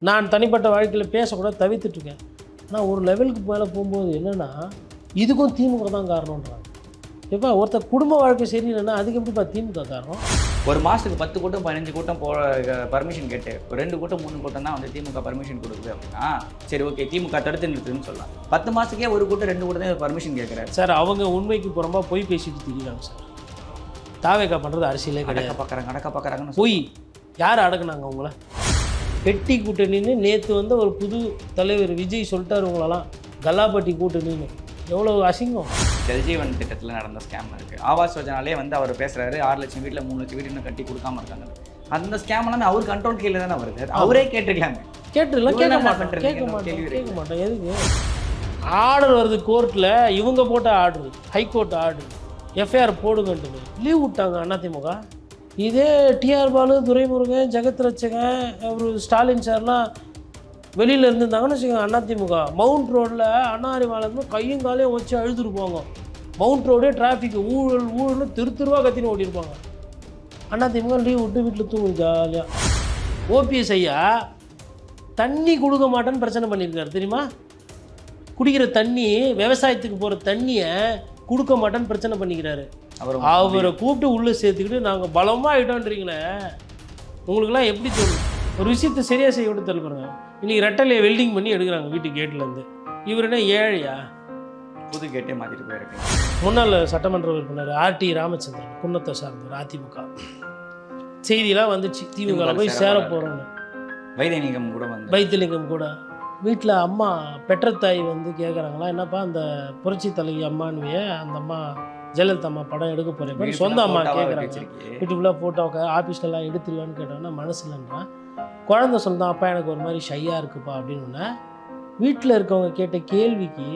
நான் தனிப்பட்ட வாழ்க்கையில் பேசக்கூட தவிர்த்துட்ருக்கேன். ஆனால் ஒரு லெவலுக்கு மேலே போகும்போது என்னென்னா இதுக்கும் திமுக தான் காரணன்றாங்க. இப்போ ஒருத்தர் குடும்ப வாழ்க்கை சரியில்லைன்னா அதுக்கு எப்படிப்பா திமுக காரணம்? ஒரு மாதத்துக்கு 10 கூட்டம் 15 கூட்டம் பர்மிஷன் கேட்டு ஒரு 2 கூட்டம் 3 கூட்டம் தான் வந்து திமுக பர்மிஷன் கொடுக்குது அப்படின்னா சரி ஓகே திமுக தடுத்து நிறுத்துன்னு சொல்லலாம். 10 மாதத்துக்கே ஒரு கூட்டம் 2 கூட்டம் தான் பர்மிஷன் கேட்குறாரு சார். அவங்க உண்மைக்கு புறம்பா போய் பேசிட்டு திரிகிறாங்க சார். தாவேக்கா பண்ணுறது அரசியலே கிடையாது. அடக்க பார்க்குறாங்கன்னு போய் யார் அடக்குனாங்க அவங்கள? பெட்டி கூட்டணின்னு நேற்று வந்து ஒரு புது தலைவர் விஜய் சொல்லிட்டார் உங்களெல்லாம் கல்லாப்பட்டி கூட்டணின்னு. எவ்வளோ அசிங்கம். ஜல்ஜீவன் திட்டத்தில் நடந்த ஸ்கேம் இருக்குது. ஆவாஸ் யோஜனாலே வந்து அவர் பேசுகிறாரு 6 லட்சம் வீட்டில் 3 லட்சம் வீடு இன்னும் கட்டி கொடுக்காம இருக்காங்க. அந்த ஸ்கேம் எல்லாமே அவர் கண்ட்ரோல் கீழே தானே வருது. அவரே கேட்டுக்கலாமே. கேட்டுடலாம். கேட்க மாட்டேன். எதுக்கு ஆர்டர் வருது கோர்ட்டில்? இவங்க போட்ட ஆர்டர், ஹைகோர்ட் ஆர்டர், எஃப்ஐஆர் போடுங்கன்ட்டு லீவ் விட்டாங்க அதிமுக. இதே டிஆர் பாலு, துரைமுருகன், ஜெகத் ரட்சகன், அவர் ஸ்டாலின் சார்லாம் வெளியில் இருந்திருந்தாங்கன்னு வச்சுக்கோங்க. அதிமுக மவுண்ட் ரோடில் அண்ணாரிவாளர்னு கையும் காலையும் வச்சு அழுதுருப்பாங்க. மவுண்ட் ரோடே டிராஃபிக் ஊழல்னு தெருவாக கத்தின்னு ஓட்டியிருப்பாங்க. அதிமுக லீவ் விட்டு வீட்டில் தூங்கு ஜாலியாக. ஓபிஎஸ் ஐயா தண்ணி கொடுக்க மாட்டேன்னு பிரச்சனை பண்ணியிருக்காரு தெரியுமா? குடிக்கிற தண்ணி, விவசாயத்துக்கு போகிற தண்ணியை கொடுக்க மாட்டேன்னு பிரச்சனை பண்ணிக்கிறாரு. அவரை கூப்பிட்டு உள்ளே சேர்த்துக்கிட்டு நாங்கள் பலமாக ஆகிட்டோன்றீங்களே, உங்களுக்குலாம் எப்படி தோணும்? ஒரு விஷயத்தை சரியாக செய்ய விட்டு தருப்பாங்க. இன்றைக்கி ரெட்டலையை வெல்டிங் பண்ணி எடுக்கிறாங்க வீட்டு கேட்லேருந்து. இவர் என்ன ஏழையா? புது கேட்டே மாற்றிட்டு போயிருக்கு. முன்னாள் சட்டமன்ற உறுப்பினர் ஆர்டி ராமச்சந்திரன், குன்னத்தை சார்ந்தவர், அதிமுக. செய்தியெல்லாம் வந்துச்சு திமுக போய் சேர போகிறோன்னு. வைத்தியலிங்கம் கூட வீட்டில் அம்மா பெற்றத்தாய் வந்து கேட்குறாங்களா, என்னப்பா அந்த புரட்சி தலைவி அம்மானுவையே அந்த அம்மா ஜெயலலிதா அம்மா படம் எடுக்க போகிறேன் சொந்த அம்மா கேட்குறாங்க. வீட்டுக்குள்ளே ஃபோட்டோவுக்கு ஆஃபீஸ்லலாம் எடுத்துருவான்னு கேட்டோன்னா மனசுலன்றான். குழந்தை சொல்லுதான் அப்பா எனக்கு ஒரு மாதிரி ஷையாக இருக்குப்பா அப்படின்னு. வீட்டில் இருக்கவங்க கேட்ட கேள்விக்கு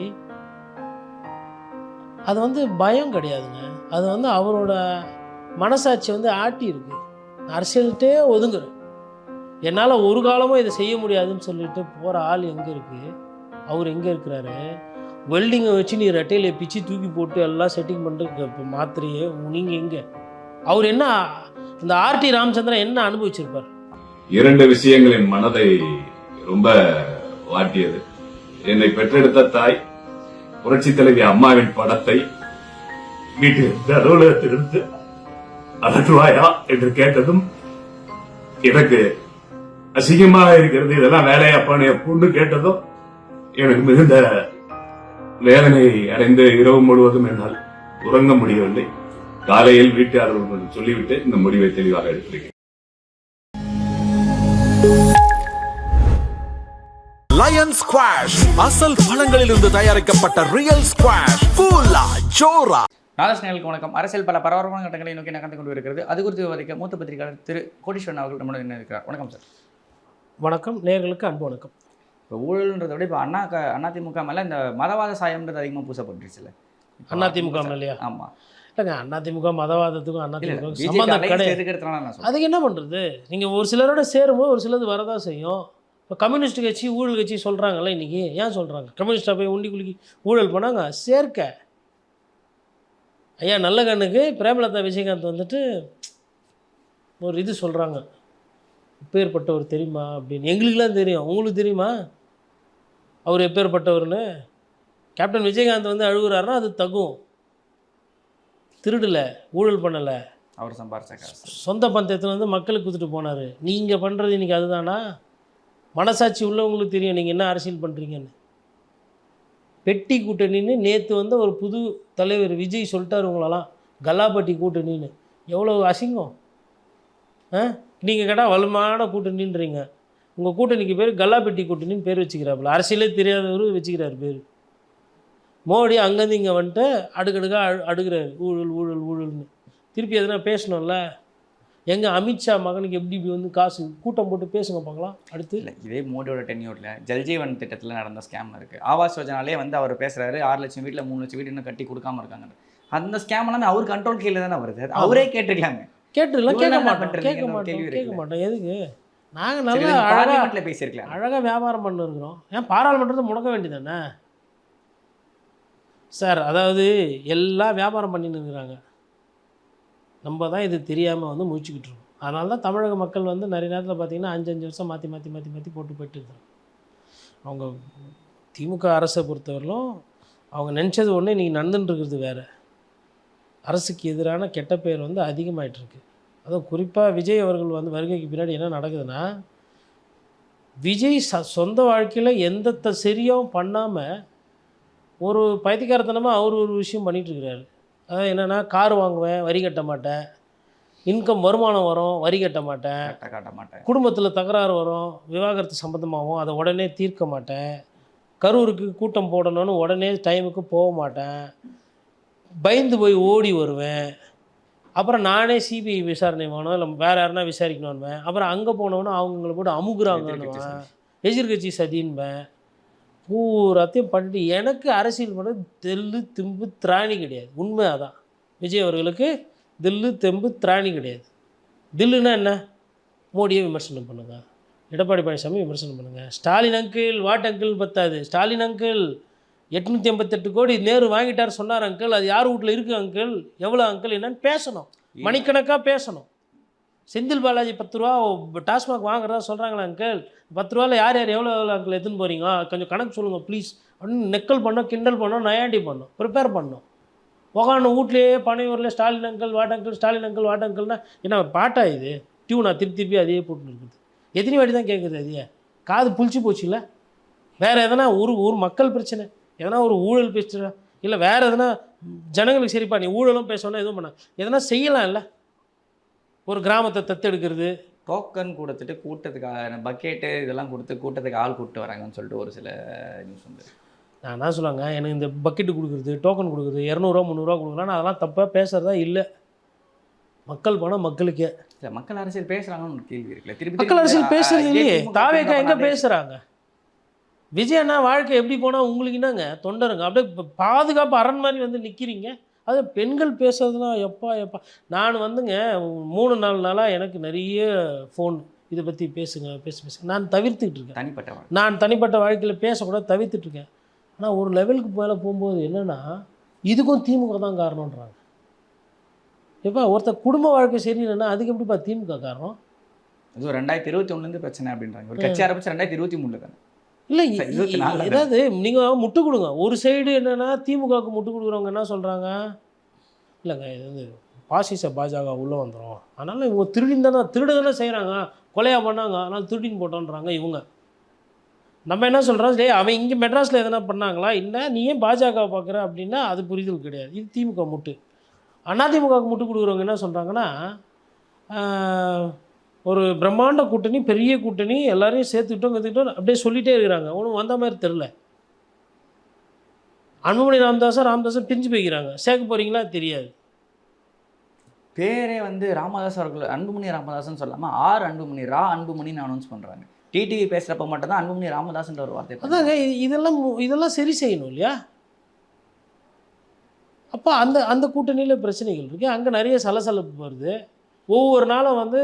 அது வந்து பயம் கிடையாதுங்க. அது வந்து அவரோட மனசாட்சி வந்து ஆட்டி இருக்கு. அரசியல்கிட்டே ஒதுங்குறேன், என்னால் ஒரு காலமும் இதை செய்ய முடியாதுன்னு சொல்லிட்டு போகிற ஆள் எங்கே இருக்குது? அவர் எங்கே இருக்கிறாரு? வெல்டிங்கை வச்சு நீ ரெட்டையில பிச்சு தூக்கி போட்டு எல்லாம் செட்டிங் பண்ணிட்டு இப்போ மாத்திரையே நீங்கள் எங்கே? அவர் என்ன இந்த ஆர்டி ராமச்சந்திரன் என்ன அனுபவிச்சிருப்பார்? 2 விஷயங்களின் மனதை ரொம்ப வாட்டியது. என்னை பெற்றெடுத்த தாய் புரட்சி தலைவி அம்மாவின் படத்தை வீட்டில் அலுவலகத்திலிருந்து அகற்றுவாயா என்று கேட்டதும் எனக்கு அசிங்கமாக இருக்கிறது. இதெல்லாம் வேலையாப்பான்னு பொண்ணு கேட்டதும் எனக்கு மிகுந்த வேதனை அடைந்து இரவு முழுவதும் என்னால் உறங்க முடியவில்லை. காலையில் வீட்டாளர்கள் சொல்லிவிட்டு இந்த முடிவை தெளிவாக எடுத்திருக்கிறேன். லயன் ஸ்குவாஷ் அசல் பழங்களிலிருந்து தயாரிக்கப்பட்ட ரியல் ஸ்குவாஷ் ஃபுல்லா ஜோரா. நாளேஷர்களுக்கு வணக்கம். அரசியல் பல பரபரப்பான கட்டங்களை நோக்கி நகர்ந்து கொண்டு இருக்கிறது. அது குறித்து விவாதிக்க மூத்த பத்திரிகையாளர் திரு கோடீஸ்வரன் அவர்கள் நம்முடன் என்ன இருக்கிறார். வணக்கம் சார். வணக்கம். நேயர்களுக்கு அன்பு வணக்கம். இப்போ ஊழல்ன்றதை விட இப்போ அதிமுக மேலே இந்த மதவாத சாயம்ன்றது அதிகமாக பூசப்பட்டுருச்சுல்ல அதிமுக மேலேயா? ஆமாம். இல்லைங்க, அதிமுக மதவாதத்துக்கும் அதிமுக சம்பந்தம் கிடையாது. அதுக்கு என்ன பண்ணுறது? நீங்கள் ஒரு சிலரோட சேரும்போது ஒரு சிலது வரதான் செய்யும். இப்போ கம்யூனிஸ்ட் கட்சி ஊழல் கட்சி சொல்கிறாங்கல்ல, இன்றைக்கி ஏன் சொல்கிறாங்க? கம்யூனிஸ்டாக போய் உண்டி குலுக்கி ஊழல் பண்ணாங்க சேர்க்க. ஐயா நல்ல கண்ணுக்கு பிரேமலதா விஜயகாந்த் வந்துட்டு ஒரு இது சொல்கிறாங்க, எப்பேற்பட்டவர் தெரியுமா அப்படின்னு. எங்களுக்கெல்லாம் தெரியும், உங்களுக்கு தெரியுமா அவர் எப்பேற்பட்டவர்னு? கேப்டன் விஜயகாந்த் வந்து அழுகுறாருன்னா அது தகும். திருடலை, ஊழல் பண்ணலை, அவர் சம்பாரிச்ச சொந்த பந்தயத்தில் வந்து மக்களுக்கு கொடுத்துட்டு போனார். நீங்கள் பண்ணுறது இன்றைக்கி அதுதானா? மனசாட்சி உள்ளவங்களுக்கு தெரியும் நீங்கள் என்ன அரசியல் பண்ணுறீங்கன்னு. பெட்டி கூட்டணின்னு நேற்று வந்து ஒரு புது தலைவர் விஜய் சொல்லிட்டார் உங்களெல்லாம் கல்லாப்பட்டி கூட்டணின்னு. எவ்வளோ அசிங்கம். நீங்கள் கேட்டால் வலுமான கூட்டணின்றீங்க. உங்கள் கூட்டணிக்கு பேர் கல்லாப்பட்டி கூட்டணின்னு பேர் வச்சுக்கிறாப்புல. அரசியலே தெரியாதவர் வச்சுக்கிறார் பேர். மோடி அங்கேருந்து இங்கே வந்துட்டு அடுக்கடுக்காக அடுக்கிறாரு ஊழல் ஊழல் ஊழல்னு. திருப்பி எதுனா பேசணும்ல. எங்கள் அமித்ஷா மகனுக்கு எப்படி இப்படி வந்து காசு கூட்டம் போட்டு பேசுங்க பார்க்கலாம். அடுத்து இல்லை, இதே மோடியோட டென்யூரில் ஜல்ஜீவன் திட்டத்தில் நடந்த ஸ்கேம் இருக்குது. ஆவாஸ் யோஜனாலே வந்து அவர் பேசுகிறாரு 6 லட்சம் வீட்டில் 3 லட்சம் வீடு இன்னும் கட்டி கொடுக்காம இருக்காங்க. அந்த ஸ்கேம் எல்லாமே அவர் கண்ட்ரோல் கீழே தானே வருது. அவரே கேட்டுக்கலாமே. கேட்டுடலாம். கேட்க மாட்டோம். எதுக்கு? நாங்கள் நல்லா அழகாக பேசியிருக்கலாம், அழகாக வியாபாரம் பண்ணிருக்கிறோம். ஏன் பாராளுமன்றத்தை முடக்க வேண்டியதானே சார்? அதாவது எல்லாம் வியாபாரம் பண்ணின்னு இருக்கிறாங்க. நம்ம தான் இது தெரியாமல் வந்து முழிச்சுக்கிட்டு இருக்கோம். அதனால தான் தமிழக மக்கள் வந்து நிறைய நேரத்தில் பார்த்தீங்கன்னா 5 வருஷம் மாற்றி மாற்றி மாற்றி மாற்றி போட்டு போயிட்டு இருக்கிறாங்க. அவங்க திமுக அரசை பொறுத்தவரையிலும் அவங்க நினச்சது ஒன்று இன்றைக்கி நடந்துட்டுருக்கிறது வேறு. அரசுக்கு எதிரான கெட்ட பெயர் வந்து அதிகமாகிட்டுருக்கு. அதுவும் குறிப்பாக விஜய் அவர்கள் வந்து வருகைக்கு பின்னாடி என்ன நடக்குதுன்னா, விஜய் சொந்த வாழ்க்கையில் எந்த சரியும் பண்ணாமல் ஒரு பைத்தியக்காரத்தனமாக அவர் ஒரு விஷயம் பண்ணிகிட்ருக்கிறாரு. அதாவது என்னென்னா, கார் வாங்குவேன் வரி கட்ட மாட்டேன், இன்கம் வருமானம் வரும் வரி கட்ட மாட்டேன், காட்ட மாட்டேன், குடும்பத்தில் தகராறு வரும் விவாகரத்து சம்மந்தமாகவும் அதை உடனே தீர்க்க மாட்டேன், கரூருக்கு கூட்டம் போடணும்னு உடனே டைமுக்கு போக மாட்டேன், பயந்து போய் ஓடி வருவேன், அப்புறம் நானே சிபிஐ விசாரணை வேணும் இல்லை வேறு யாருனா விசாரிக்கணுன்னுவேன், அப்புறம் அங்கே போனோன்னா அவங்கள போட்டு அமுகுறாங்கன்னுவேன், எதிர்கட்சி சதின்பேன், பூராத்தையும் பண்ணிட்டு எனக்கு அரசியல் பண்ண தெல்லு திம்பு திராணி கிடையாது. உண்மை அதான். விஜய் அவர்களுக்கு தில்லு தெம்பு திராணி கிடையாது. தில்லுன்னா என்ன? மோடியை விமர்சனம் பண்ணுங்க, எடப்பாடி பழனிசாமி விமர்சனம் பண்ணுங்கள், ஸ்டாலின் அங்கிள் வாட் அங்கிள் பத்தாது, ஸ்டாலின் அங்கிள் 858 கோடி நேரு வாங்கிட்டார் சொன்னார் அங்கிள், அது யார் வீட்டில் இருக்குது அங்கிள், எவ்வளோ அங்கிள் என்னன்னு பேசணும், மணிக்கணக்காக பேசணும். செந்தில் பாலாஜி 10 ரூபா டாஸ்மாக் வாங்குறதா சொல்கிறாங்களா அங்கிள், 10 ரூபாவில் யார் யார் எவ்வளோ அங்கிள் எடுத்துன்னு போகிறீங்க கொஞ்சம் கணக்கு சொல்லுங்கள் ப்ளீஸ் அப்படின்னு நெக்கல் பண்ணோம், கிண்டல் பண்ணோம், நயாண்டி பண்ணோம், ப்ரிப்பேர் பண்ணோம். உக்காந்து வீட்லேயே பனையூரில் Stalin uncle what uncle, Stalin uncle what அங்கிள்னா என்ன பாட்டா இது? டியூனா திருப்பி அதையே போட்டுன்னு இருக்குது. எத்தனை வாட்டி தான் கேட்குறது? அதையே காது புளிச்சு போச்சு. இல்லை வேறு எதனா ஒரு மக்கள் பிரச்சனை, எதனா ஒரு ஊழல் பேசுகிறா, இல்லை வேறு எதனா ஜனங்களுக்கு சரிப்பா நீ ஊழலும் பேசணும் எதுவும் பண்ண எதனா செய்யலாம். இல்லை ஒரு கிராமத்தை தத்தெடுக்கிறது, டோக்கன் கொடுத்துட்டு கூட்டத்துக்கு பக்கெட்டு இதெல்லாம் கொடுத்து கூட்டத்துக்கு ஆள் கூப்பிட்டு வராங்கன்னு சொல்லிட்டு ஒரு சில நியூஸ் வந்து நான் என்ன சொல்லுவாங்க, எனக்கு இந்த பக்கெட்டு கொடுக்குறது டோக்கன் கொடுக்குறது 200 ரூபா 300 ரூபா கொடுக்குறான்னு அதெல்லாம் தப்பாக பேசுகிறதா இல்லை. மக்கள் பணம் மக்களுக்கே. இல்லை மக்கள் அரசியல் பேசுகிறாங்கன்னு ஒரு கேள்வி இருக்குல்ல. திருப்பி மக்கள் அரசியல் பேசுறது இல்லையே. தாவேக்கா எங்கே பேசுகிறாங்க? விஜயண்ணா வாழ்க்கை எப்படி போனால் உங்களுக்கு என்னங்க தொண்டருங்க அப்படியே பாதுகாப்பு அரண் மாதிரி வந்து நிற்கிறீங்க. அது பெண்கள் பேசுறதுலாம் எப்பா நான் வந்துங்க 3-4 நாளாக எனக்கு நிறைய ஃபோன் இதை பற்றி பேசுங்க நான் தவிர்த்துக்கிட்டு இருக்கேன். நான் தனிப்பட்ட வாழ்க்கையில் பேசக்கூடாது தவிர்த்துட்ருக்கேன். ஆனால் ஒரு லெவலுக்கு மேலே போகும்போது என்னென்னா இதுக்கும் திமுக தான் காரணன்றாங்க. எப்பா ஒருத்தர் குடும்ப வாழ்க்கை சரியில்லைன்னா அதுக்கு எப்படிப்பா திமுக காரணம்? இது 2021 பிரச்சனை அப்படின்றாங்க. ஒரு கட்சி ஆரம்பிச்சு 2023 தானே. இல்லை ஏதாவது நீங்கள் முட்டு கொடுங்க. ஒரு சைடு என்னென்னா திமுகவுக்கு முட்டு கொடுக்குறவங்க என்ன சொல்கிறாங்க, இல்லைங்க இது வந்து பாசிச பாஜக உள்ளே வந்துடும், அதனால் இவங்க திருடு தானே செய்கிறாங்க, கொலையாக பண்ணாங்க, அதனால் திருடின்னு போட்டோன்றாங்க இவங்க. நம்ம என்ன சொல்கிறோம், டே அவன் இங்கே மெட்ராஸில் எதனா பண்ணாங்களா, இல்லை நீ ஏன் பாஜக பார்க்குற அப்படின்னா அது புரிதல் கிடையாது. இது திமுக முட்டு. அதிமுகவுக்கு முட்டு கொடுக்குறவங்க என்ன சொல்கிறாங்கன்னா, ஒரு பிரம்மாண்ட கூட்டணி பெரிய கூட்டணி எல்லாரையும் சேர்த்துக்கிட்டோம் அப்படியே சொல்லிகிட்டே இருக்கிறாங்க. ஒன்றும் வந்த மாதிரி தெரில. அன்புமணி ராமதாஸும் பிரிஞ்சு போய்க்கிறாங்க. சேர்க்க போகிறீங்களா தெரியாது. பேரே வந்து ராமதாஸ் அவர்கள் அன்புமணி ராமதாஸ்ன்னு சொல்லாமல் அன்புமணி அன்புமணின்னு அனௌன்ஸ் பண்ணுறாங்க. டிடிவி பேசுகிறப்ப மட்டும் தான் அன்புமணி ராமதாஸ்ன்ற ஒரு வார்த்தை. அதாங்க இதெல்லாம் சரி செய்யணும் இல்லையா? அப்போ அந்த கூட்டணியில் பிரச்சனைகள் இருக்குது. அங்கே நிறைய சலசலப்பு வருது. ஒவ்வொரு நாளும் வந்து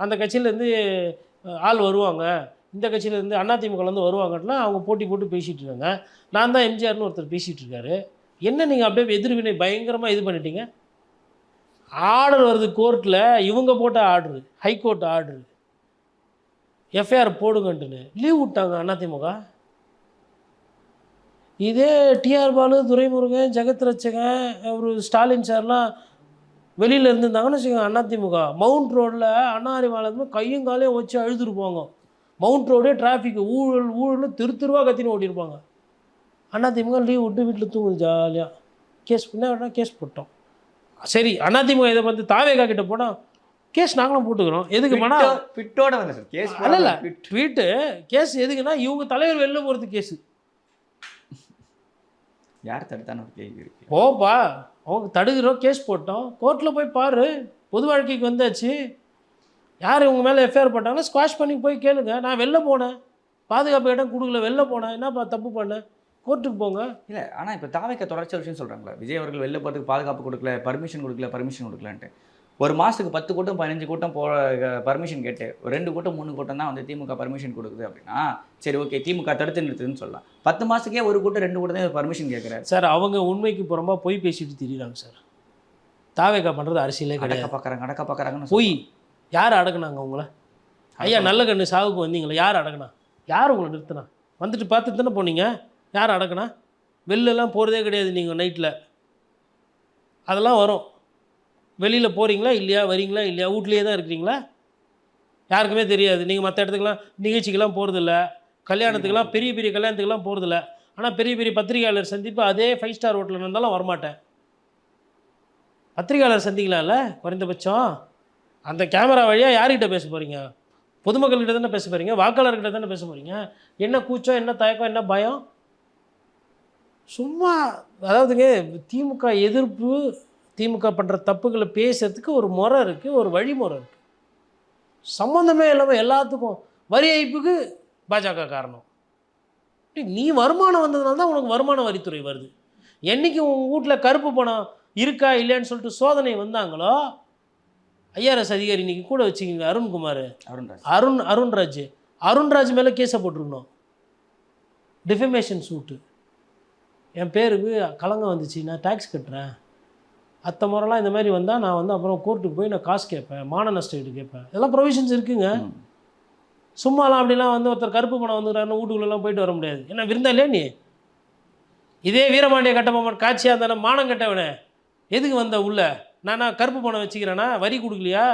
அந்த கட்சியிலேருந்து ஆள் வருவாங்க, இந்த கட்சியிலேருந்து அதிமுகலேருந்து வருவாங்கன்னா அவங்க போட்டி போட்டு பேசிகிட்டு இருக்காங்க. நான் தான் எம்ஜிஆர்னு ஒருத்தர் பேசிகிட்டு இருக்காரு. என்ன நீங்கள் அப்படியே எதிர்வினை பயங்கரமாக இது பண்ணிட்டீங்க. ஆர்டர் வருது கோர்ட்டில், இவங்க போட்ட ஆர்டரு, ஹைகோர்ட் ஆர்டரு, எஃப்ஐஆர் போடுங்கன்ட்டுன்னு லீவ் விட்டாங்க அதிமுக. இதே டிஆர் பாலு, துரைமுருகன், ஜெகத் ரட்சகன், ஒரு ஸ்டாலின் சார்லாம் வெளியில் இருந்துருந்தாங்கன்னு வச்சுக்கோங்க, அதிமுக மவுண்ட் ரோடில் அண்ணாரிவாளத்துமே கையும் காலையும் வச்சு அழுதுருப்பாங்க. மவுண்ட் ரோடே டிராஃபிக்கு ஊழல்னு திருவா கத்தின்னு ஓட்டியிருப்பாங்க. அதிமுக லீவ் விட்டு வீட்டில் தூங்குது ஜாலியாக. கேஸ் போட்டோம். சரி அதிமுக இதை வந்து தாவேகா கிட்ட போனால் கேஸ் நாங்களும் போட்டுக்கிறோம். எதுக்கு போனால் பிட்டோட வந்து சார் கேஸ் இல்லை ட்வீட்டு கேஸ் எதுக்குன்னா இவங்க தலைவர் வெளில போகிறது கேஸு. யார் தடுத்தான ஒரு கேள்வி இருக்கு. போப்பா அவங்க தடுக்கிறோம், கேஸ் போட்டோம், கோர்ட்டில் போய் பாரு. பொது வாழ்க்கைக்கு வந்தாச்சு. யார் இவங்க மேலே எஃப்ஐஆர் போட்டாங்கன்னா ஸ்குவாஷ் பண்ணி போய் கேளுங்க. நான் வெளில போனேன், பாதுகாப்பு இடம் கொடுக்கல, வெளில போனேன், என்னப்பா தப்பு பண்ணேன், கோர்ட்டுக்கு போங்க. இல்லை ஆனால் இப்போ தாவேக்கா தொடர்ச்சியாக விஷயம் சொல்கிறாங்களா, விஜய் அவர்கள் வெளில போகிறதுக்கு பாதுகாப்பு கொடுக்கல, பர்மிஷன் கொடுக்கலான்ட்டு. ஒரு மாதத்துக்கு 10 கூட்டம் 15 கூட்டம் பர்மிஷன் கேட்டு 2 கூட்டம் 3 கூட்டம் தான் வந்து திமுக பர்மிஷன் கொடுக்குது அப்படின்னா சரி ஓகே திமுக தடுத்து நிறுத்துதுன்னு சொல்லலாம். 10 மாதத்துக்கே ஒரு கூட்டம் 2 கூட்டம் தான் பர்மிஷன் கேட்குறாரு சார். அவங்க உண்மைக்கு புறம்பா போய் பேசிட்டு திரிகிறாங்க சார். தாவேக்கா பண்ணுறது அரசியலே கிடையாது. நடக்க பார்க்குறாங்கன்னு போய் யார் அடக்குனாங்க உங்களை? ஐயா நல்ல கண்ணு சாவுக்கு வந்தீங்களா? யார் அடக்குனா? யார் உங்களை நிறுத்தினா? வந்துட்டு பார்த்துட்டு தானே போனீங்க. யார் அடக்குனா? வெளிலலாம் போகிறதே கிடையாது நீங்கள் நைட்டில். அதெல்லாம் வரும். வெளியில் போகிறீங்களா இல்லையா, வரீங்களா இல்லையா, வீட்லேயே தான் இருக்கிறீங்களா, யாருக்குமே தெரியாது. நீங்கள் மற்ற இடத்துக்குலாம் நிகழ்ச்சிக்கெல்லாம் போகிறதில்ல, கல்யாணத்துக்கெல்லாம் பெரிய பெரிய கல்யாணத்துக்கெல்லாம் போகிறதில்ல. ஆனால் பெரிய பெரிய பத்திரிகையாளர் சந்திப்பு அதே 5 ஸ்டார் ஹோட்டலில் இருந்தாலும் வரமாட்டேன். பத்திரிகையாளர் சந்திக்கலாம்ல குறைந்தபட்சம். அந்த கேமரா வழியாக யார்கிட்ட பேச போகிறீங்க? பொதுமக்கள்கிட்ட தானே பேச போகிறீங்க, வாக்காளர்கிட்ட தானே பேச போகிறீங்க. என்ன கூச்சம், என்ன தயக்கம், என்ன பயம்? சும்மா அதாவதுங்க திமுக எதிர்ப்பு, திமுக பண்ணுற தப்புகளை பேசுறதுக்கு ஒரு முறை இருக்குது, ஒரு வழிமுறை இருக்குது. சம்மந்தமே இல்லாமல் எல்லாத்துக்கும் வரி ஏய்ப்புக்கு பாஜக காரணம். நீ வருமானம் வந்ததுனால தான் உனக்கு வருமான வரித்துறை வருது. என்றைக்கு உங்கள் வீட்டில் கருப்பு பணம் இருக்கா இல்லையான்னு சொல்லிட்டு சோதனை வந்தாங்களோ, ஐஆர்எஸ் அதிகாரி இன்றைக்கி கூட வச்சுக்கிங்க அருண்குமார், அருண்ராஜ் மேலே கேஸை போட்டிருக்கணும், டிஃபமேஷன் சூட்டு. என் பேருக்கு களங்கம் வந்துச்சு, நான் டேக்ஸ் கட்டுறேன், அத்த முறைலாம் இந்த மாதிரி வந்தால் நான் வந்து அப்புறம் கோர்ட்டுக்கு போய் நான் காசு கேட்பேன், மான நஷ்ட ஈடு கேட்பேன். இதெல்லாம் ப்ரொவிஷன்ஸ் இருக்குங்க. சும்மாலாம் அப்படிலாம் வந்து ஒருத்தர் கருப்பு பணம் வந்துக்கிறாருன்னு வீட்டுக்குள்ளெல்லாம் போயிட்டு வர முடியாது. ஏன்னா விருந்தாலே நீ இதே வீரபாண்டிய கட்டபொம்மன் காட்சியாக இருந்தானே, மானம் கட்டவனே எதுக்கு வந்த உள்ள? நானா கருப்பு பணம் வச்சுக்கிறேன்னா, வரி கொடுக்கலையா,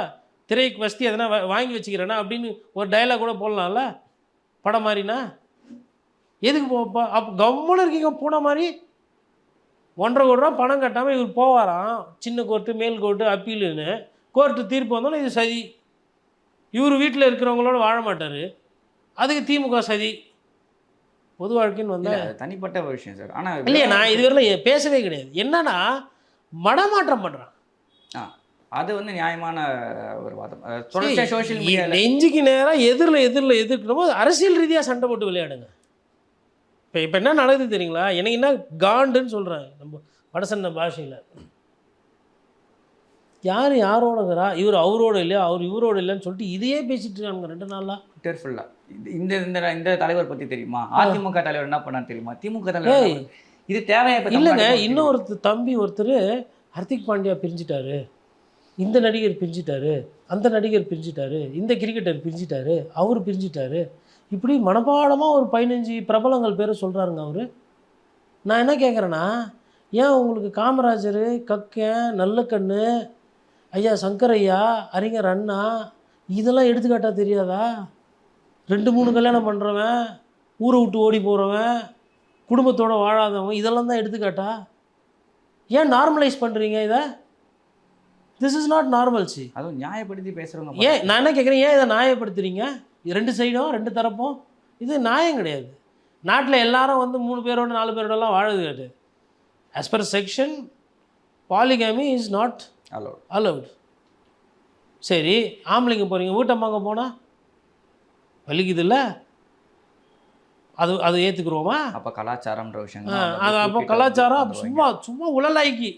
திரைக்கு வசதி எதனா வாங்கி வச்சுக்கிறேன்னா அப்படின்னு ஒரு டைலாக் கூட போடலாம்ல படம் மாதிரினா. எதுக்கு போப்பா? அப்போ கவர்மெண்ட் இருக்கீங்க பூனை மாதிரி 1.5 கோடி ரூபா பணம் கட்டாமல் இவர் போவாராம். சின்ன கோர்ட்டு, மேல் கோர்ட்டு, அப்பீலுன்னு. கோர்ட்டு தீர்ப்பு வந்தாலும் இது சதி. இவர் வீட்டில் இருக்கிறவங்களோட வாழ மாட்டார், அதுக்கு திமுக சதி. பொது வாழ்க்கைன்னு வந்தால் தனிப்பட்ட ஒரு விஷயம் சார். ஆனால் இல்லையா, நான் இதுவரையிலும் பேசவே கிடையாது. என்னன்னா மனமாற்றம் பண்ணுறான். அது வந்து நியாயமான ஒரு வாதம். சோஷியல் மீடியா நெஞ்சுக்கு நேராக எதிர்க்கணுமோ அரசியல் ரீதியாக சண்டை போட்டு விளையாடுங்க. இப்போ என்ன நடக்குது தெரியுங்களா? எனக்கு என்ன காண்டுன்னு சொல்கிறேன் நம்ம வடசன்ன பாஷையில். யார் யாரோடங்கிறா, இவர் அவரோட இல்லையா, அவர் இவரோட இல்லைன்னு சொல்லிட்டு இதையே பேசிட்டு இருக்காங்க 2 நாளாக. ட்விட்டர் ஃபுல்லாக இந்த இந்த தலைவர் பற்றி தெரியுமா, அதிமுக தலைவர் என்ன பண்ணான்னு தெரியுமா, திமுக தலைவர் இது தேவையா? இல்லைங்க, இன்னொரு தம்பி ஒருத்தர் ஹர்திக் பாண்டியா பிரிஞ்சிட்டாரு, இந்த நடிகர் பிரிஞ்சிட்டாரு, அந்த நடிகர் பிரிஞ்சிட்டாரு, இந்த கிரிக்கெட்டர் பிரிஞ்சிட்டாரு, அவர் பிரிஞ்சிட்டாரு, இப்படி மனப்பாடமாக ஒரு 15 பிரபலங்கள் பேரை சொல்கிறாருங்க அவர். நான் என்ன கேட்குறேன்னா, ஏன் உங்களுக்கு காமராஜர், கக்கன், நல்லக்கண்ணு, ஐயா சங்கரையா, அறிஞர் அண்ணா இதெல்லாம் எடுத்துக்காட்டா தெரியாதா? 2-3 கல்யாணம் பண்ணுறவன், ஊரை விட்டு ஓடி போகிறவன், குடும்பத்தோடு வாழாதவன், இதெல்லாம் தான் எடுத்துக்காட்டா? ஏன் நார்மலைஸ் பண்ணுறீங்க இதை? This is not normalcy. அதுவும் நியாயப்படுத்தி பேசுகிறவங்க. ஏன் நான் என்ன கேட்குறேன், ஏன் இதை நியாயப்படுத்துறீங்க? 2 சைடும் 2 தரப்பும் இது நியாயம் கிடையாது. நாட்டில் எல்லாரும் வந்து 3 பேரோட 4 பேரோடலாம் வாழது கிடையாது. As per section polygamy is not allowed. சரி, ஆம்பளைங்க போகிறீங்க, வீட்டம்மாங்க போனால் வலிக்குது இல்லை, அது ஏற்றுக்குருவோமா? அப்போ கலாச்சாரம்ன்ற விஷயம் அது அப்போ கலாச்சாரம் அப்போ சும்மா உலலாய்க்கு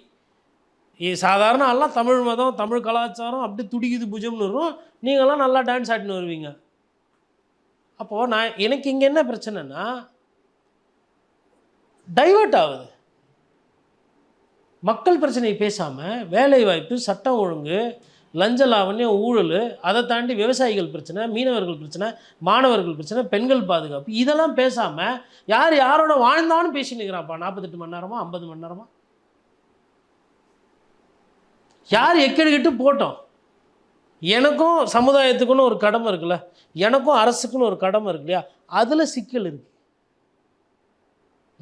சாதாரண எல்லாம் தமிழ் மதம், தமிழ் கலாச்சாரம் அப்படி துடிக்குது புஜம்னு வரும். நீங்களாம் நல்லா டான்ஸ் ஆடின்னு வருவீங்க. அப்போது எனக்கு இங்கே என்ன பிரச்சனைனா, டைவர்ட் ஆகுது. மக்கள் பிரச்சனையை பேசாமல் வேலைவாய்ப்பு, சட்டம் ஒழுங்கு, லஞ்ச லாவண்யம், ஊழல், அதை தாண்டி விவசாயிகள் பிரச்சனை, மீனவர்கள் பிரச்சனை, மாணவர்கள் பிரச்சனை, பெண்கள் பாதுகாப்பு, இதெல்லாம் பேசாமல் யார் யாரோட வாழ்ந்தாலும் பேசின்னு இருக்கிறான்ப்பா. 48 மணி நேரமா, 50 மணி நேரமா, யார் எக்கெடுக்கிட்டு போட்டோம். எனக்கும் சமுதாயத்துக்குன்னு ஒரு கடமை இருக்குல்ல, எனக்கும் அரசுக்குன்னு ஒரு கடமை இருக்கு இல்லையா, அதில் சிக்கல் இருக்குது.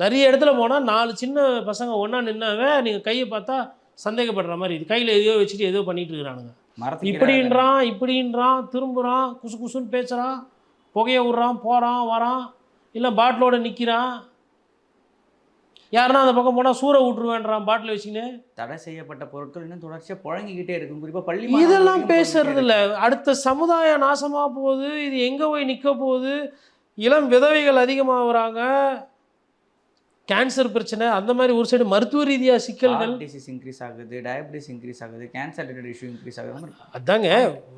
நிறைய இடத்துல போனால் 4 சின்ன பசங்க ஒன்றா நின்னாவே நீங்கள் கையை பார்த்தா சந்தேகப்படுற மாதிரி இது. கையில் எதையோ வச்சுட்டு ஏதோ பண்ணிகிட்டு இருக்கிறானுங்க. இப்படின்றான் திரும்புகிறான், குசு குசுன்னு பேசுகிறான், புகையை விட்றான், போகிறான் வரான், இல்லை பாட்டிலோட நிற்கிறான். யாருன்னா அந்த பக்கம் போனால் சூறை விட்டுருவேன்றான் பாட்டில் வச்சுக்கின்னு. தடை செய்யப்பட்ட பொருட்கள் இன்னும் தொடர்ச்சியாக புழங்கிக்கிட்டே இருக்கும். குறிப்பாக பள்ளி இதெல்லாம் பேசுறது இல்லை. அடுத்த சமுதாயம் நாசமாக போகுது. இது எங்கே போய் நிற்க போகுது? இளம் விதவைகள் அதிகமாகறாங்க, கேன்சர் பிரச்சனை, அந்த மாதிரி ஒரு சைடு மருத்துவ ரீதியாக சிக்கல்கள், டிசீஸ் இன்க்ரீஸ் ஆகுது, டயபிட்டிஸ் இன்க்ரீஸ் ஆகுது, கேன்சர் ரிலேட்டட் இஷ்யூ இன்க்ரீஸ் ஆகுது. அதாங்க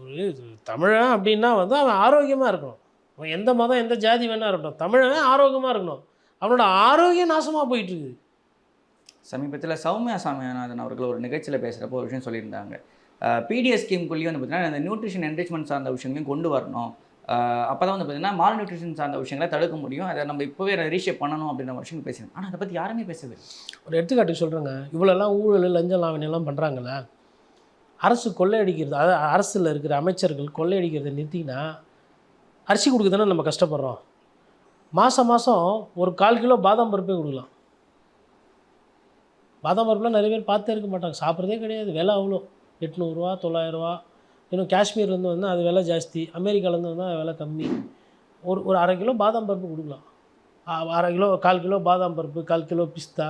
ஒரு தமிழன் அப்படின்னா வந்து அவன் ஆரோக்கியமாக இருக்கணும். அவன் எந்த மதம் எந்த ஜாதி வேணா இருக்கட்டும், தமிழன் ஆரோக்கியமாக இருக்கணும். அவனோட ஆரோக்கியம் நாசமாக போயிட்டுருக்குது. சமீபத்தில் சௌமியா சாமிநாதன் அவர்கள் ஒரு நிகழ்ச்சியில் பேசுகிறப்போ ஒரு விஷயம் சொல்லியிருந்தாங்க. பிடிஎஸ் ஸ்கீம்குள்ளேயும் வந்து பார்த்தீங்கன்னா இந்த நியூட்ரிஷன் என்ரிச்மெண்ட் சார்ந்த விஷயங்களையும் கொண்டு வரணும். அப்போ தான் வந்து பார்த்தீங்கன்னா மால் நியூட்ரிஷன் சார்ந்த விஷயங்களை தடுக்க முடியும். அதை நம்ம இப்போவே ரீஷேப் பண்ணணும் அப்படின்ற விஷயம் பேசுகிறேன். ஆனால் அதை பற்றி யாருமே பேசுது. ஒரு எடுத்துக்காட்டுக்கு சொல்கிறேங்க, இவ்வளோலாம் ஊழல் லஞ்சம் லாவணியெல்லாம் பண்ணுறாங்களே, அரசு கொள்ளையடிக்கிறது, அதாவது அரசில் இருக்கிற அமைச்சர்கள் கொள்ளையடிக்கிறத நிறுத்திங்கன்னா அரிசி கொடுக்க தானே நம்ம கஷ்டப்படுறோம். மாதம் ஒரு 1/4 கிலோ பாதாம் பருப்பே கொடுக்கலாம். பாதாம் பருப்புலாம் நிறைய பேர் பார்த்தே இருக்க மாட்டாங்க, சாப்பிட்றதே கிடையாது. விலை அவ்வளோ 800 900. இன்னும் காஷ்மீர்லேருந்து வந்து அது விலை ஜாஸ்தி, அமெரிக்காலேருந்து வந்தால் விலை கம்மி. ஒரு 1/2 கிலோ பாதாம் பருப்பு கொடுக்கலாம். 1/2 கிலோ 1/4 கிலோ பாதாம் பருப்பு, 1/4 கிலோ பிஸ்தா,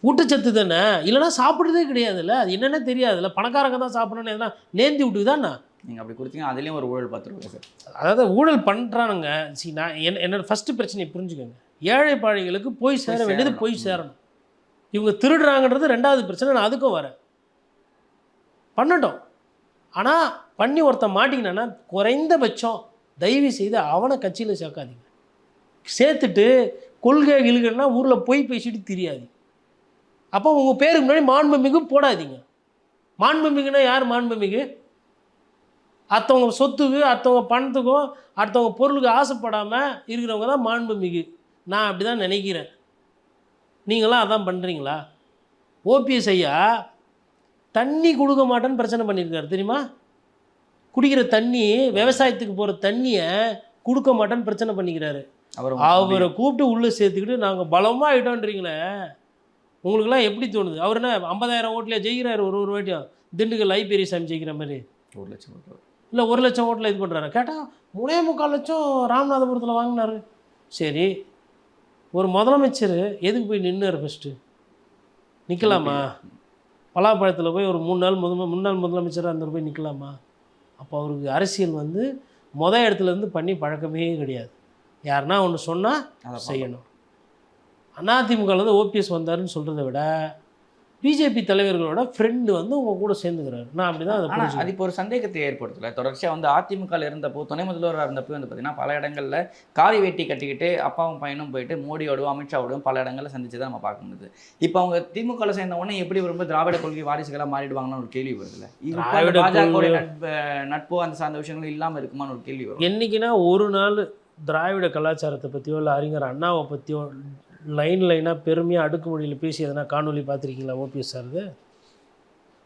ஊட்டச்சத்து தானே. இல்லைனா சாப்பிட்றதே கிடையாதுல்ல, அது என்னென்ன தெரியாதுல்ல. பணக்காரங்க தான் சாப்பிடணும்னு எதனா நேர்த்தி விட்டுதாண்ணா. நீங்கள் அப்படி கொடுத்தீங்க, அதுலேயும் ஒரு ஊழல் பார்த்துருக்கோம் சார். அதாவது ஊழல் பண்ணுறானுங்க. நான் என்னோட ஃபஸ்ட்டு பிரச்சனையை புரிஞ்சுக்கோங்க. ஏழை பாழைகளுக்கு போய் சேர வேண்டியது போய் சேரணும். இவங்க திருடுறாங்கன்றது 2வது பிரச்சனை. நான் அதுக்கும் வரேன், பண்ணட்டும். ஆனால் பண்ணி ஒருத்தன் மாட்டிக்கினான்னா குறைந்தபட்சம் தயவு செய்து அவனை கட்சியில் சேர்க்காதீங்க. சேர்த்துட்டு கொள்கை இழுகன்னா ஊரில் போய் பேசிட்டு தெரியாது. அப்போ உங்கள் பேருக்கு முன்னாடி மாண்புமிகு போடாதீங்க. மாண்புமிகுன்னா யார் மாண்புமிகு? அடுத்தவங்க சொத்துக்கு, அடுத்தவங்க பணத்துக்கும், அடுத்தவங்க பொருளுக்கு ஆசைப்படாமல் இருக்கிறவங்க தான் மாண்புமிகு. நான் அப்படி தான் நினைக்கிறேன். நீங்களாம் அதான் பண்ணுறீங்களா? ஓபிஎஸ் ஐயா தண்ணி கொடுக்க மாட்டேன்னு பிரச்சனை பண்ணியிருக்காரு தெரியுமா? குடிக்கிற தண்ணி, விவசாயத்துக்கு போகிற தண்ணியை கொடுக்க மாட்டேன்னு பிரச்சனை பண்ணிக்கிறாரு. அவரை கூப்பிட்டு உள்ளே சேர்த்துக்கிட்டு நாங்கள் பலமாக ஆகிட்டோன்றீங்களே, உங்களுக்குலாம் எப்படி தோணுது? அவர் என்ன 50,000 ஓட்டில் ஜெயிக்கிறாரு ஒரு வாட்டியும்? திண்டுக்கல் ஐபெரிய சாமி ஜெயிக்கிற மாதிரி 1 லட்சம் ஓட்டு இல்லை 1 லட்சம் ஓட்டில் இது பண்ணுறாரு. கேட்டால் 3.25 லட்சம் ராமநாதபுரத்தில் வாங்கினார். சரி, ஒரு முதலமைச்சர் எதுக்கு போய் நின்னார்? ஃபஸ்ட்டு நிற்கலாமா? பலாப்பழத்தில் போய் ஒரு 3 நாள் முன்னாள் முதலமைச்சராக அந்த போய் நிற்கலாமா? அப்போ அவருக்கு அரசியல் வந்து இடத்துலேருந்து பண்ணி பழக்கமே கிடையாது. யாருன்னா ஒன்று சொன்னால் செய்யணும். அதிமுகலேருந்து ஓபிஎஸ் வந்தாருன்னு சொல்கிறத விட பிஜேபி தலைவர்களோட ஃப்ரெண்டு வந்து உங்கள் கூட சேர்ந்துக்கிறாரு. நான் அப்படி தான் அதை அது இப்போ ஒரு சந்தேகத்தை ஏற்படுத்தலை. தொடர்ச்சியாக வந்து அதிமுகவில் இருந்தப்போ, துணை முதல்வராக இருந்தப்போ வந்து பார்த்திங்கன்னா பல இடங்களில் காவி வேட்டி கட்டிக்கிட்டு அப்பாவும் பையனும் போயிட்டு மோடியோடும் அமித்ஷாவோடும் பல இடங்களில் சந்திச்சு தான் நம்ம பார்க்க முடியுது. இப்போ அவங்க திமுகவில் சேர்ந்த உடனே எப்படி ரொம்ப திராவிட கொள்கை வாரிசுகளாக மாறிடுவாங்கன்னு ஒரு கேள்வி வருதுல்ல. பாஜக நட்போ அந்த சார்ந்த விஷயங்களும் இல்லாமல் இருக்குமான்னு ஒரு கேள்வி வரும். என்றைக்குன்னா ஒரு நாள் திராவிட கலாச்சாரத்தை பற்றியோ இல்லை அறிஞர் அண்ணாவை பற்றியோ லைனாக பெருமையாக அடுக்குமொழியில் பேசி எதனா காணொலி பார்த்துருக்கீங்களா? ஓபிஎஸ் சார்து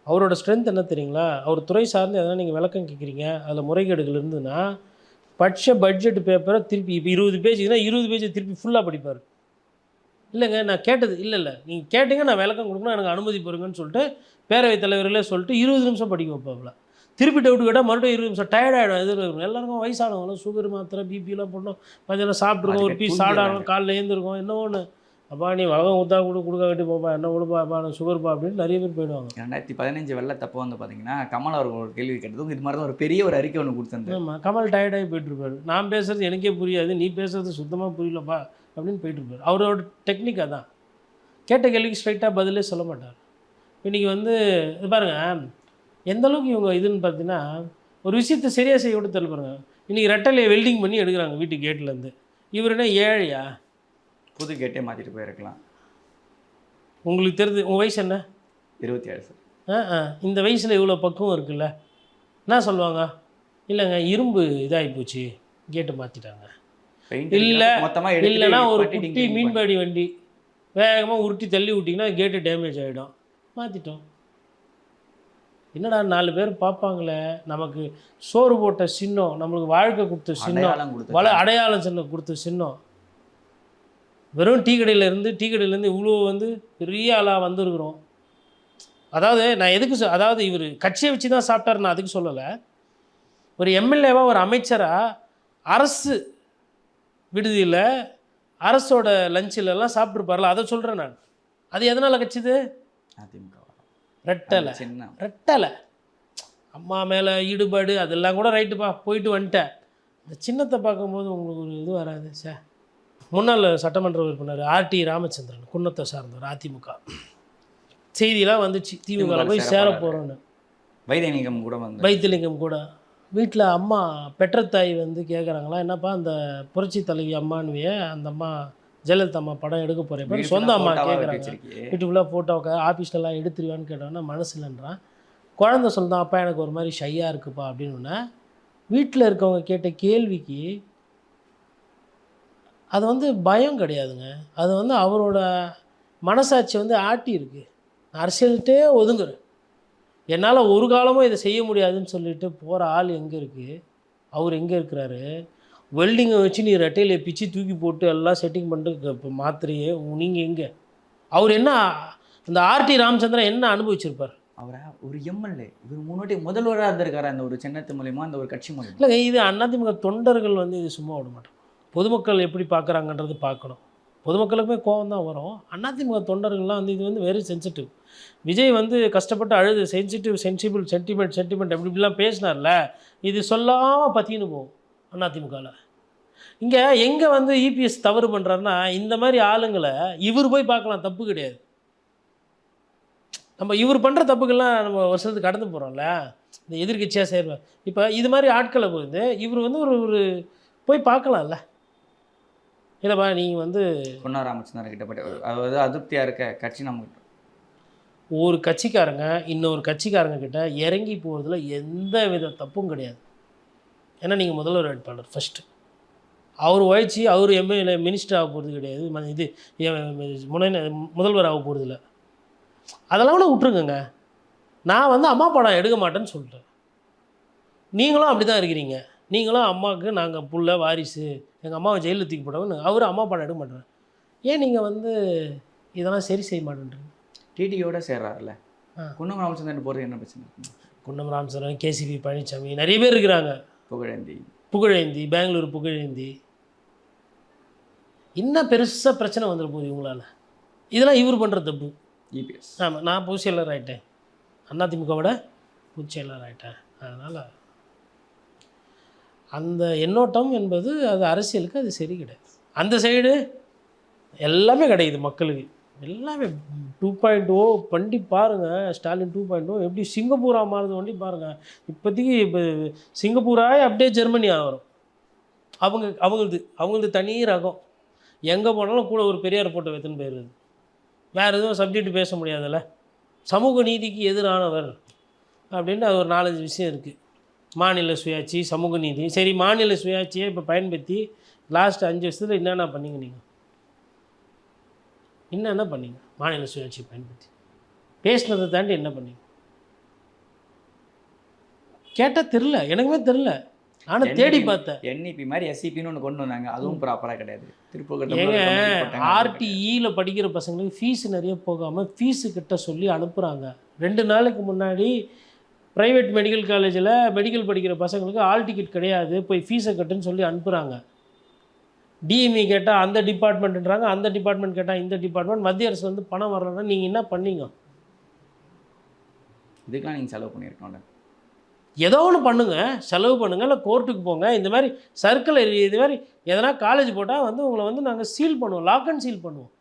அவரோட ஸ்ட்ரென்த் என்ன தெரியுங்களா? அவர் துறை சார்ந்து எதனா நீங்கள் விளக்கம் கேட்குறீங்க, அதில் முறைகேடுகள் இருந்ததுன்னா பட்ஜெட் பேப்பரை திருப்பி இப்போ 20 பேஜுக்குன்னா 20 பேஜை திருப்பி ஃபுல்லாக படிப்பார். இல்லைங்க நான் கேட்டது இல்லை நீங்கள் கேட்டீங்க, நான் விளக்கம் கொடுக்கணும், எனக்கு அனுமதி போருங்கன்னு சொல்லிட்டு பேரவைத் தலைவர்களே சொல்லிட்டு 20 நிமிஷம் படிக்க வைப்பாப்புல. திருப்பி டவுட் கேட்டால் மறுபடியும் 20 நிமிஷம் டயர்டாகிடும். எது இருக்கும் எல்லாருக்கும் வயசானவங்களும் சுகர் மாத்திரை பிபிலாம் போட்டோம், மதியானம் சாப்பிட்ருக்கோம், ஒரு பீஸ் சாப்பிடாலும் காலையில் ஏந்திருக்கோம், என்ன ஒன்று அப்பா நீ வகம் ஊற்றா கொடுக்க கட்டி போப்பா, என்ன கொடுப்பாப்பா நான் சுகர்ப்பா அப்படின்னு நிறைய பேர் போயிடுவாங்க. 2015 வெள்ளத்தப்போ வந்து பார்த்தீங்கன்னா கமல் அவர்கள் ஒரு கேள்வி கேட்டதும் இது மாதிரி தான் ஒரு பெரிய ஒரு அறிக்கை ஒன்று கொடுத்தாங்க. ஆமாம், கமல் டயர்டாகி போயிட்டுருப்பாரு. நான் பேசுகிறது எனக்கே புரியாது, நீ பேசுகிறது சுத்தமாக புரியலப்பா அப்படின்னு போயிட்டுருப்பார். அவரோட டெக்னிக் அதான். கேட்ட கேள்விக்கு ஸ்ட்ரைட்டாக பதிலே சொல்ல மாட்டார். இன்றைக்கி வந்து இது பாருங்கள் எந்த அளவுக்கு இவங்க இதுன்னு பார்த்தீங்கன்னா ஒரு விஷயத்தை சரியாக செய்ய விட்டு தெரியல பாருங்கள். இன்றைக்கி ரெட்டலையை வெல்டிங் பண்ணி எடுக்கிறாங்க வீட்டு கேட்லேருந்து. இவர் என்ன ஏழையா? புது கேட்டே மாற்றிட்டு போயிருக்கலாம். உங்களுக்கு தெரிஞ்சு உங்கள் வயசு என்ன? 27 சார். இந்த வயசில் இவ்வளோ பக்குவம் இருக்குல்ல, என்ன சொல்லுவாங்க? இல்லைங்க இரும்பு இதாகி போச்சு கேட்டு மாற்றிட்டாங்க. இல்லை இல்லைன்னா ஒரு குட்டி மீன்பாடி வண்டி வேகமாக உருட்டி தள்ளி விட்டிங்கன்னா கேட்டு டேமேஜ் ஆகிடும், மாற்றிட்டோம். என்னடா 4 பேர் பார்ப்பாங்களே, நமக்கு சோறு போட்ட சின்னம், நம்மளுக்கு வாழ்க்கை கொடுத்த சின்னம், அடையாளம் சின்னம் கொடுத்த சின்னம், வெறும் டீ கடையிலேருந்து இவ்வளோ வந்து பெரிய ஆளாக வந்திருக்கிறோம். அதாவது நான் எதுக்கு அதாவது இவர் கட்சியை வச்சு தான் சாப்பிட்டார், நான் அதுக்கு சொல்லலை. ஒரு எம்எல்ஏவாக ஒரு அமைச்சராக அரசு விடுதியில் அரசோட லஞ்சிலெல்லாம் சாப்பிட்ருப்பார்ல, அதை சொல்கிறேன் நான். அது எதனால் கட்சிது? அதிமுக ரெட்டலை அம்மா மேலே ஈடுபாடு அதெல்லாம் கூட ரைட்டுப்பா, போயிட்டு வந்துட்டேன். இந்த சின்னத்தை பார்க்கும்போது உங்களுக்கு ஒரு இது வராது சார். முன்னாள் சட்டமன்ற உறுப்பினர் ஆர்டி ராமச்சந்திரன், குன்னத்தை சார்ந்தவர், அதிமுக செய்தியெல்லாம் வந்துச்சு திமுக போய் சேர போகிறோன்னு. வைத்தியலிங்கம் கூட வீட்டில் அம்மா பெற்றத்தாய் வந்து கேட்குறாங்களா, என்னப்பா அந்த புரட்சி தலைவி அம்மானுவையே அந்த அம்மா ஜெயலலிதா அம்மா படம் எடுக்க போகிறேன், சொந்த அம்மா கேட்குறாங்க. வீட்டுக்குள்ளே ஃபோட்டோவுக்கு ஆஃபீஸ்லலாம் எடுத்துருவான்னு கேட்டோன்னா மனசு இல்லைன்றான். குழந்தை சொல்லுதான், அப்பா எனக்கு ஒரு மாதிரி ஷையாக இருக்குப்பா அப்படின்னு. வீட்டில் இருக்கவங்க கேட்ட கேள்விக்கு அது வந்து பயம் கிடையாதுங்க, அது வந்து அவரோட மனசாட்சி வந்து ஆட்டி இருக்கு. அரசியல்கிட்டே ஒதுங்குறேன், என்னால் ஒரு காலமும் இதை செய்ய முடியாதுன்னு சொல்லிட்டு போகிற ஆள் எங்கே இருக்குது? அவர் எங்கே இருக்கிறாரு? வெல்டிங்கை வச்சு நீ ரெட்டையில பிச்சு தூக்கி போட்டு எல்லாம் செட்டிங் பண்ணிட்டு இப்போ மாத்திரையே நீங்கள் எங்கே? அவர் என்ன இந்த ஆர்டி ராமச்சந்திரன் என்ன அனுபவிச்சிருப்பார்? அவரை ஒரு எம்எல்ஏ இவர் முன்னாடி முதல்வராக இருந்திருக்காரு அந்த ஒரு சின்னத்து மூலியமாக அந்த ஒரு கட்சி மூலியமாக. இல்லைங்க, இது அதிமுக தொண்டர்கள் வந்து இது சும்மா விட மாட்டோம். பொதுமக்கள் எப்படி பார்க்குறாங்கன்றது பார்க்கணும். பொதுமக்களுக்குமே கோவம் தான் வரும். அதிமுக தொண்டர்கள்லாம் வந்து இது வந்து வெரி சென்சிட்டிவ். விஜய் வந்து கஷ்டப்பட்டு அழுது சென்டிமெண்ட் அப்படி இப்படிலாம் பேசினார்ல, இது சொல்லாமல் பற்றின்னு போகும் அதிமுகவில். இங்கே எங்கே வந்து இபிஎஸ் தவறு பண்ணுறாருன்னா, இந்த மாதிரி ஆளுங்களை இவர் போய் பார்க்கலாம், தப்பு கிடையாது. நம்ம இவர் பண்ணுற தப்புக்கெல்லாம் நம்ம வருஷத்துக்கு கடந்து போகிறோம்ல, இந்த எதிர்கட்சியாக சேர்வேன். இப்போ இது மாதிரி ஆட்களை வந்து இவர் வந்து ஒரு போய் பார்க்கலாம்ல. இல்லைப்பா நீங்கள் வந்து பொன்னா ராமச்சந்திரன் கிட்ட அதாவது அதிருப்தியாக இருக்க கட்சி நம்மகிட்ட ஒரு கட்சிக்காரங்க இன்னொரு கட்சிக்காரங்க கிட்ட இறங்கி போகிறதுல எந்த வித தப்பும் கிடையாது. ஏன்னா நீங்கள் முதல்வர் வேட்பாளர் ஃபஸ்ட்டு, அவர் உழைச்சி அவர் எம்எல்ஏ மினிஸ்டர் ஆக போகிறது கிடையாது, இது முதல்வர் ஆக போகிறதில்ல. அதெல்லாம் கூட விட்டுருங்க. நான் வந்து அம்மா படம் எடுக்க மாட்டேன்னு சொல்லிட்டேன். நீங்களும் அப்படி தான் இருக்கிறீங்க. நீங்களும் அம்மாவுக்கு நாங்கள் புள்ள வாரிசு, எங்கள் அம்மாவை ஜெயிலில் தூக்கி போட்டவங்க, அவர் அம்மா படம் எடுக்க மாட்டேன். ஏன் நீங்கள் வந்து இதெல்லாம் சரி செய்ய மாட்டேன்றீங்க? டிடியோட சேர்றாருல்ல, குன்னம் ராமச்சந்திரன் போகிறது என்ன பிரச்சனை? குன்னம் ராமச்சந்திரன், கேசிபி பழனிசாமி, நிறைய பேர் இருக்கிறாங்க. புகழேந்தி பெங்களூர் புகழேந்தி. இன்னும் பெருசாக பிரச்சனை வந்துட போகுது இவங்களால். இதெல்லாம் இவர் பண்ணுற தப்பு. இபிஎஸ் ஆமாம், நான் பொதுச் செயலர் ஆகிட்டேன், அதிமுகவோட பொதுச் செயலர் ஆகிட்டேன். அதனால் அந்த எண்ணோட்டம் என்பது அது அரசியலுக்கு அது சரி கிடையாது. அந்த சைடு எல்லாமே கிடையாது மக்களுக்கு, எல்லாமே 2.0 பண்ணி பாருங்கள். ஸ்டாலின் 2.0 எப்படி சிங்கப்பூராக மாறுது வண்டி பாருங்கள். இப்போதைக்கு இப்போ சிங்கப்பூராக அப்படியே ஜெர்மனி ஆகிறோம். அவங்களது தனி ரகம். எங்கே போனாலும் கூட ஒரு பெரியார் போட்டோ வைத்துன்னு போயிடுது. வேறு எதுவும் சப்ஜெக்ட் பேச முடியாதுல்ல. சமூக நீதிக்கு எதிரானவர் அப்படின்ட்டு அது ஒரு 4-5 விஷயம் இருக்குது. மாநில சுயாட்சி, சமூக நீதி. சரி, மாநில சுயாட்சியை இப்போ பயன்படுத்தி லாஸ்ட் 5 வருஷத்தில் என்னென்ன பண்ணீங்க? நீங்கள் என்னென்ன பண்ணீங்க? மாநில சுயாட்சியை பயன்படுத்தி பேசினதை தாண்டி என்ன பண்ணீங்க கேட்டால் தெரில, எனக்குமே தெரில. ஆனால் தேடி பார்த்தேன். என்இபி மாதிரி எஸ்இபின்னு ஒன்று கொண்டு வந்தாங்க, அதுவும் ப்ராப்பராக கிடையாது. ஏங்க, ஆர்டிஇயில் படிக்கிற பசங்களுக்கு ஃபீஸ் நிறைய போகாமல் ஃபீஸு கிட்ட சொல்லி அனுப்புகிறாங்க. 2 நாளைக்கு முன்னாடி ப்ரைவேட் மெடிக்கல் காலேஜில் மெடிக்கல் படிக்கிற பசங்களுக்கு ஆல் டிக்கெட் கிடையாது, போய் ஃபீஸை கட்டுன்னு சொல்லி அனுப்புகிறாங்க. டிஎம்இ கேட்டால் அந்த டிபார்ட்மெண்ட்டுன்றாங்க, அந்த டிபார்ட்மெண்ட் கேட்டால் இந்த டிபார்ட்மெண்ட். மத்திய அரசு வந்து பணம் வரலன்னா நீங்கள் என்ன பண்ணீங்க? இதுக்கெலாம் நீங்கள் செலவு பண்ணியிருக்கோம்ல. ஏதோ ஒன்று பண்ணுங்கள், செலவு பண்ணுங்கள், இல்லை கோர்ட்டுக்கு போங்க. இந்த மாதிரி சர்க்கிள் இது மாதிரி எதனா காலேஜ் போட்டால் வந்து உங்களை வந்து நாங்கள் சீல் பண்ணுவோம், லாக் அண்ட் சீல் பண்ணுவோம்.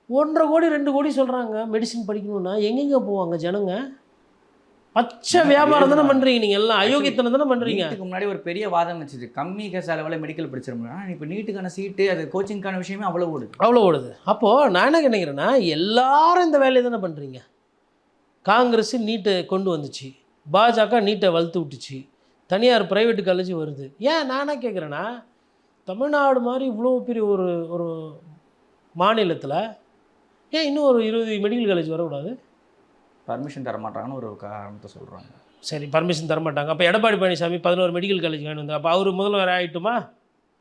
1.5 கோடி 2 கோடி சொல்கிறாங்க மெடிசின் படிக்கணுன்னா எங்கெங்கே போவாங்க ஜனங்க? பச்சை வியாபாரம் தானே பண்ணுறீங்க நீங்கள், எல்லாம் அயோக்கியத்தனம் தானே பண்ணுறீங்க. இதுக்கு முன்னாடி ஒரு பெரிய வாதம் வச்சுது, கம்மி செலவில் மெடிக்கல் படிச்சிட முடியும். ஆனால் இப்போ நீட்டுக்கான சீட்டு, அது கோச்சிங்கான விஷயமே அவ்வளோ ஓடுது. அப்போது நான் என்ன நினைக்கிறேன்னா, எல்லாரும் இந்த வேலையை தானே பண்ணுறீங்க. காங்கிரஸ் நீட்டை கொண்டு வந்துச்சு, பாஜக நீட்டை வளர்த்து விட்டுச்சு, தனியார் ப்ரைவேட் காலேஜ் வருது. ஏன் நான் என்ன கேட்குறேன்னா, தமிழ்நாடு மாதிரி இவ்வளோ பெரிய ஒரு மாநிலத்தில் ஏன் இன்னும் ஒரு 20 மெடிக்கல் காலேஜ் வரக்கூடாது? பர்மிஷன் தர மாட்டாங்கன்னு ஒரு காரணத்தை சொல்கிறாங்க. சரி, பர்மிஷன் தர மாட்டாங்க. அப்போ எடப்பாடி பழனிசாமி 11 மெடிக்கல் காலேஜ் வேணும் வந்து, அப்போ அவர் முதல்வர் ஆகிட்டுமா?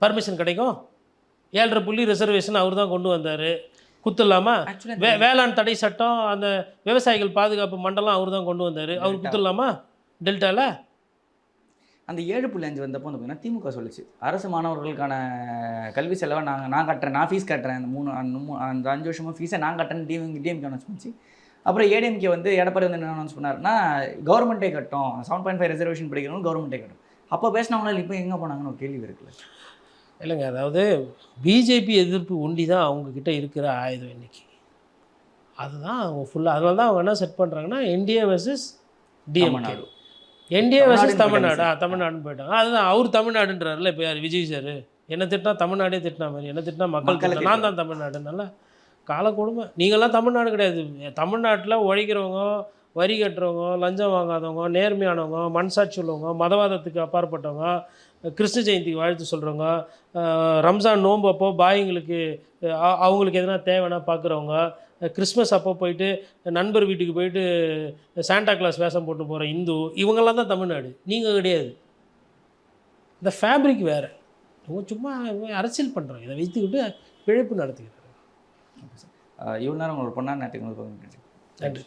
பர்மிஷன் கிடைக்கும். 7.5 புள்ளி ரிசர்வேஷன் அவர் தான் கொண்டு வந்தார், குத்துடலாமா? வேளாண் தடை சட்டம், அந்த விவசாயிகள் பாதுகாப்பு மண்டலம் அவர் தான் கொண்டு வந்தார், அவர் குத்துடலாமா டெல்டாவில்? அந்த 7.5 வந்தப்போ வந்து பார்த்தீங்கன்னா திமுக சொல்லிச்சு, அரசு மாணவர்களுக்கான கல்வி செலவை நான் கட்டுறேன், நான் ஃபீஸ் கட்டுறேன், அந்த 5 வருஷமாக ஃபீஸை நான் கட்டுறேன் டிஎம்கே அனௌன்ஸ் பண்ணிச்சு. அப்புறம் ஏடிஎம்கே வந்து எடப்பாடி வந்து என்ன அனௌன்ஸ் பண்ணாருன்னா, கவர்மெண்ட்டே கட்டும், 7.5 ரிசர்வேஷன் படிக்கிறவங்க கவர்மெண்ட்டே கட்டும். அப்போ பேசினவங்களால் இப்போ எங்கே போனாங்கன்னு ஒரு கேள்வி இருக்குல்ல. இல்லைங்க, அதாவது பிஜேபி எதிர்ப்பு ஒண்டி தான் அவங்கக்கிட்ட இருக்கிற ஆயுதம் இன்றைக்கி. அதுதான் அவங்க ஃபுல்லாக, அதனால தான் அவங்க என்ன செட் பண்ணுறாங்கன்னா NDA versus DMK, NDA versus தமிழ்நாடுன்னு போயிட்டாங்க. அதுதான் அவர் தமிழ்நாடுன்றாருல. இப்போ யார் விஜய் சார் என்ன திட்டினா தமிழ்நாடே திட்டினா மாதிரி, என்ன திட்டினா மக்கள், நான் தான் தமிழ்நாடுனால கால கொடுமை. நீங்கள்லாம் தமிழ்நாடு கிடையாது. தமிழ்நாட்டில் உழைக்கிறவங்க, வரி கட்டுறவங்க, லஞ்சம் வாங்காதவங்க, நேர்மையானவங்க, மனசாட்சி உள்ளவங்க, மதவாதத்துக்கு அப்பாற்பட்டவங்க, கிருஷ்ண ஜெயந்திக்கு வாழ்த்து சொல்கிறவங்க, ரம்ஜான் நோன்பு அப்போ பாய்ங்களுக்கு அவங்களுக்கு எதனா தேவைன்னா பார்க்குறவங்க, கிறிஸ்மஸ் அப்போ போயிட்டு நண்பர் வீட்டுக்கு போயிட்டு சாண்டா கிளாஸ் வேஷம் போட்டு போகிற இந்து, இவங்கெல்லாம் தான் தமிழ்நாடு. நீங்கள் கிடையாது. இந்த ஃபேப்ரிக் வேறு. இவங்க சும்மா அரசியல் பண்ணுறாங்க. இதை வைத்துக்கிட்டு பிழைப்பு நடத்துகிறாங்க. இவ்வளோ நேரம் உங்களோட பொண்ணான நேரத்துக்கு நன்றி.